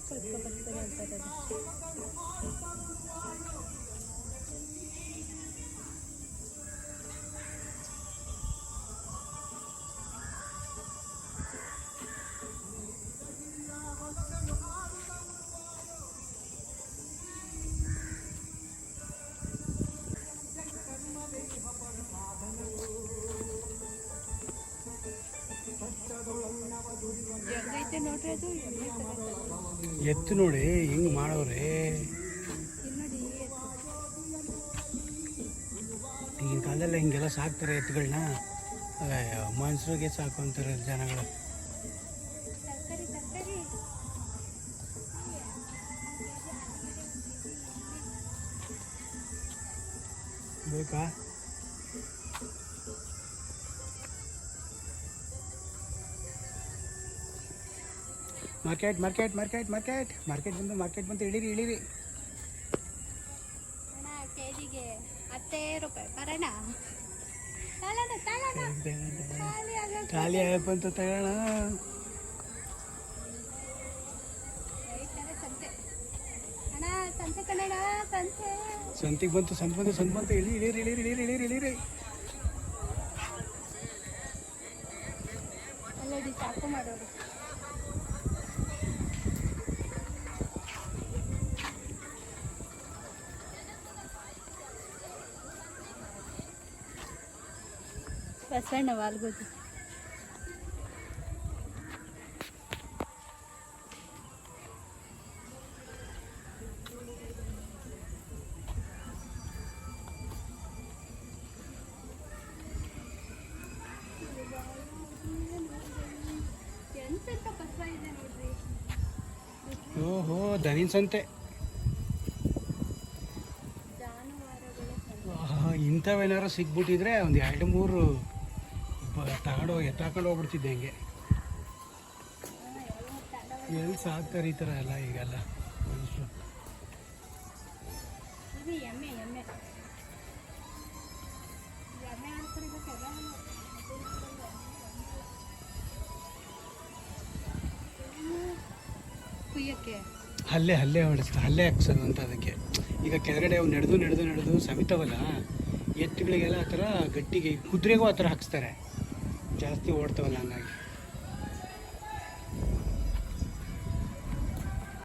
ಬರ್ತಾರೆ ಅಂತಾರೆ. ಎತ್ತು ನೋಡಿ ಹೆಂಗ್ ಮಾಡವ್ರೆ. ಈಗಿನ ಕಾಲದಲ್ಲಿ ಹಿಂಗೆಲ್ಲ ಸಾಕ್ತಾರೆ ಎತ್ತುಗಳನ್ನ. ಮನುಷ್ಯರಿಗೆ ಸಾಕು ಅಂತಾರೆ ಜನಗಳು. ಬೇಕಾ? Market market market market market ಬಂತು ಇಳಿರಿ ಇಳಿರಿ. ಕೆಜಿಗೆ 10 ರೂಪಾಯಿ ಬರೋಣ. ಖಾಲಿ ಆಗಪ್ಪಂತ ತಗೋಣ. ಸಂತಿಗೆ ಬಂತು ಸಂತ ಬಂತು ಇಳಿರಿ ಇಳಿರಿ ಇಳಿರಿ ಇಳಿರಿ ಇಳಿರಿ ಇಳಿರಿ. ಅಲ್ಲಡಿ ಸಾಕು ಮಾಡೋರು. ಬಸಣ್ಣ ವಾಲ್ಗೋದು. ಓಹೋ ದನಿನ್ ಸಂತೆ. ಇಂಥವೇನಾರು ಸಿಗ್ಬಿಟ್ಟಿದ್ರೆ ಒಂದು 2-3 ಎತ್ತಾಕೊಂಡು ಹೋಗ್ಬಿಡ್ತಿದ್ದೆ ಹಂಗೆ. ಎಲ್ಲಿ ಸಾಕ್ತಾರೆ ಈ ಥರ ಎಲ್ಲ ಈಗೆಲ್ಲ ಮನುಷ್ಯರು. ಹಲ್ಲೆ ಹೊಡಿಸ್ತಾರೆ, ಹಲ್ಲೆ ಹಾಕ್ಸೋದು ಅಂತ ಅದಕ್ಕೆ. ಈಗ ಕೆಳಗಡೆ ಅವು ನಡೆದು ಸವಿತಾವಲ್ಲ ಎತ್ತುಗಳಿಗೆಲ್ಲ ಆ ಥರ ಗಟ್ಟಿಗೆ, ಕುದುರೆಗೂ ಆ ಥರ ಹಾಕ್ಸ್ತಾರೆ ಜಾಸ್ತಿ ಓಡ್ತಾವಲ್ಲ ಹಂಗಾಗಿ.